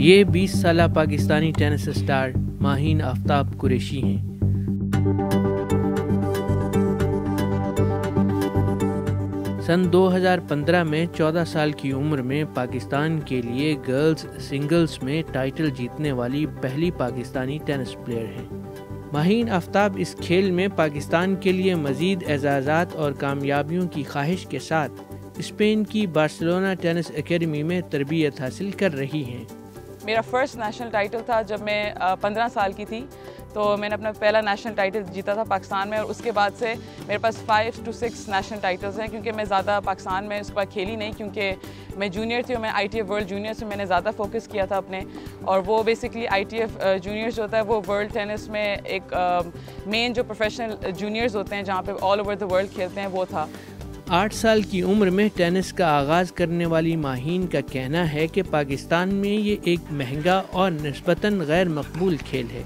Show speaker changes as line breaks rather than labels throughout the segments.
یہ 20 سالہ Pakistani tennis star Maheen آفتاب قریشی ہیں۔ سن 2015 میں 14 سال کی عمر میں پاکستان کے لیے گرلز سنگلز میں ٹائٹل جیتنے والی پہلی پاکستانی ٹینس پلیئر ہیں۔ ماہین آفتاب اس کھیل میں پاکستان کے لیے مزید اعزازات اور کامیابیوں کی خواہش کے ساتھ اسپین کی بارسلونا ٹینس اکیڈمی میں تربیت حاصل کر رہی ہیں۔
میرا فرسٹ نیشنل ٹائٹل تھا جب میں 15 سال کی تھی، تو میں نے اپنا پہلا نیشنل ٹائٹل جیتا تھا پاکستان میں، اور اس کے بعد سے میرے پاس 5 سے 6 نیشنل ٹائٹلز ہیں، کیونکہ میں زیادہ پاکستان میں اس کے بعد کھیلی نہیں، کیونکہ میں جونیئر تھی اور میں ITF ورلڈ جونیئر سے میں نے زیادہ فوکس کیا تھا اپنے، اور وہ بیسکلی ITF جونیئرز جو ہوتا ہے وہ ورلڈ ٹینس میں ایک مین جو پروفیشنل جونیئرز ہوتے ہیں جہاں پہ آل اوور دا ورلڈ کھیلتے ہیں وہ تھا۔
8 سال کی عمر میں ٹینس کا آغاز کرنے والی ماہین کا کہنا ہے کہ پاکستان میں یہ ایک مہنگا اور نسبتاً غیر مقبول کھیل ہے۔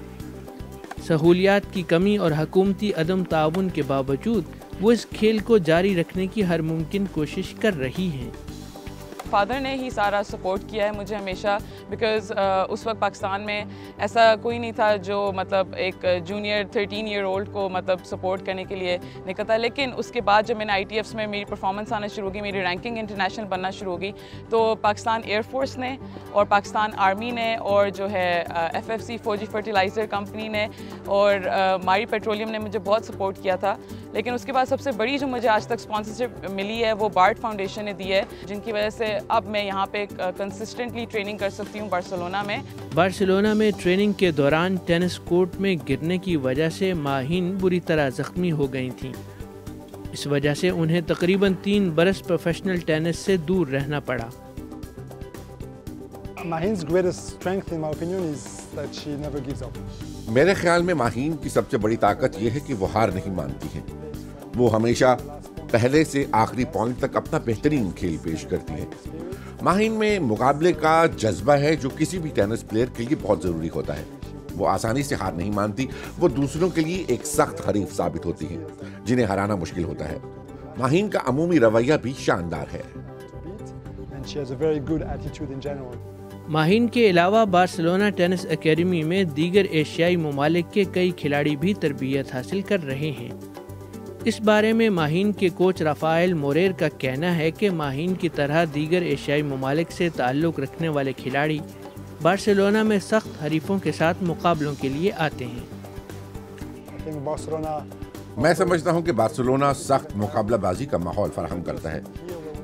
سہولیات کی کمی اور حکومتی عدم تعاون کے باوجود وہ اس کھیل کو جاری رکھنے کی ہر ممکن کوشش کر رہی ہیں۔
فادر نے ہی سارا سپورٹ کیا ہے مجھے ہمیشہ، بیکاز اس وقت پاکستان میں ایسا کوئی نہیں تھا جو مطلب ایک جونیئر 13 ایئر اولڈ کو مطلب سپورٹ کرنے کے لیے نکلتا، لیکن اس کے بعد جب میں نے ITFs میں میری پرفارمنس آنا شروع ہوگی، میری رینکنگ انٹرنیشنل بننا شروع ہوگی، تو پاکستان ایئر فورس نے اور پاکستان آرمی نے اور جو ہے FFC فوجی فرٹیلائزر کمپنی نے اور ماری پیٹرولیم نے مجھے بہت سپورٹ کیا تھا، لیکن اس کے بعد سب سے بڑی جو مجھے آج تک اسپانسرشپ ملی ہے وہ بارٹ فاؤنڈیشن نے دی ہے، جن کی وجہ سے اب میں یہاں پہ کنسسٹنٹلی ٹریننگ کر سکتی ہوں بارسلونا میں۔
بارسلونا میں ٹریننگ کے دوران ٹینس کورٹ میں گرنے کی وجہ سے ماہین بری طرح زخمی ہو گئی تھیں۔ اس وجہ سے انہیں تقریباً 3 برس پروفیشنل ٹینس سے دور رہنا پڑا۔
میرے خیال میں ماہین کی سب سے بڑی طاقت یہ ہے کہ وہ ہار نہیں مانتی ہے۔ وہ ہمیشہ پہلے سے آخری پوائنٹ تک اپنا بہترین کھیل پیش کرتی ہے۔ ماہین میں مقابلے کا جذبہ ہے جو کسی بھی ٹینس پلیئر کے لیے بہت ضروری ہوتا ہے۔ وہ آسانی سے ہار نہیں مانتی، وہ دوسروں کے لیے ایک سخت حریف ثابت ہوتی ہے جنہیں ہرانا مشکل ہوتا ہے۔ ماہین کا عمومی رویہ بھی شاندار ہے۔
ماہین کے علاوہ بارسلونا ٹینس اکیڈمی میں دیگر ایشیائی ممالک کے کئی کھلاڑی بھی تربیت حاصل کر رہے ہیں۔ اس بارے میں ماہین کے کوچ رافائل موریر کا کہنا ہے کہ ماہین کی طرح دیگر ایشیائی ممالک سے تعلق رکھنے والے کھلاڑی بارسلونا میں سخت حریفوں کے ساتھ مقابلوں کے لیے آتے ہیں۔
میں سمجھتا ہوں کہ بارسلونا سخت مقابلہ بازی کا ماحول فراہم کرتا ہے،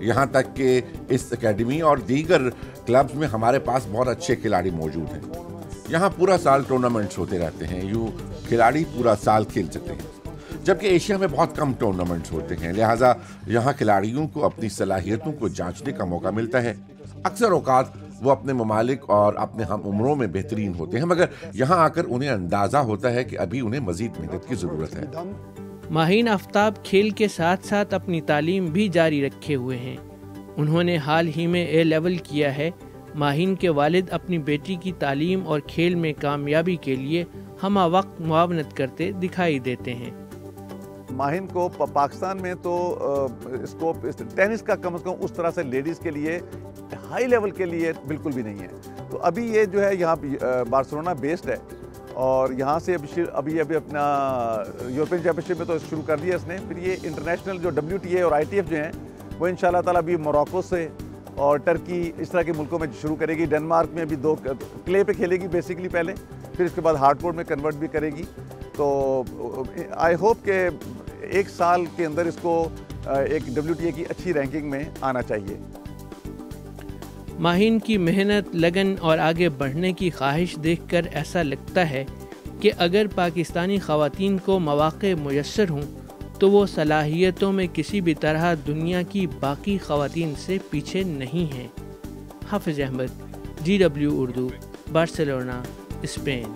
یہاں تک کہ اس اکیڈمی اور دیگر کلبز میں ہمارے پاس بہت اچھے کھلاڑی موجود ہیں۔ یہاں پورا سال ٹورنامنٹس ہوتے رہتے ہیں، یوں کھلاڑی پورا سال کھیل سکتے ہیں، جبکہ ایشیا میں بہت کم ٹورنامنٹس ہوتے ہیں، لہٰذا یہاں کھلاڑیوں کو اپنی صلاحیتوں کو جانچنے کا موقع ملتا ہے۔ اکثر اوقات وہ اپنے ممالک اور اپنے ہم عمروں میں بہترین ہوتے ہیں، مگر یہاں آ کر انہیں اندازہ ہوتا ہے کہ ابھی انہیں مزید محنت کی ضرورت ہے۔
ماہین آفتاب کھیل کے ساتھ ساتھ اپنی تعلیم بھی جاری رکھے ہوئے ہیں۔ انہوں نے حال ہی میں A لیول کیا ہے۔ ماہین کے والد اپنی بیٹی کی تعلیم اور کھیل میں کامیابی کے لیے ہمہ وقت معاونت کرتے دکھائی دیتے ہیں۔
ماہین کو پاکستان میں تو اسکوپ ٹینس کا کم از کم اس طرح سے لیڈیز کے لیے ہائی لیول کے لیے بالکل بھی نہیں ہے، تو ابھی یہ جو ہے یہاں بارسلونا بیسڈ ہے، اور یہاں سے ابھی اپنا یورپین چیمپئن شپ میں تو شروع کر دیا اس نے، پھر یہ انٹرنیشنل جو WTA اور ITF جو ہیں وہ انشاءاللہ تعالیٰ ابھی موراکو سے اور ٹرکی اس طرح کے ملکوں میں شروع کرے گی۔ ڈنمارک میں ابھی 2 کلے پہ کھیلے گی بیسکلی پہلے، پھر اس کے بعد ہارڈ کورٹ میں کنورٹ بھی کرے گی۔ تو آئی ہوپ کہ 1 سال کے اندر اس کو ایک WTA کی اچھی رینکنگ میں آنا چاہیے۔
ماہین کی محنت، لگن اور آگے بڑھنے کی خواہش دیکھ کر ایسا لگتا ہے کہ اگر پاکستانی خواتین کو مواقع میسر ہوں تو وہ صلاحیتوں میں کسی بھی طرح دنیا کی باقی خواتین سے پیچھے نہیں ہیں۔ Hafiz Ahmed, GW Urdu, Barcelona, Spain.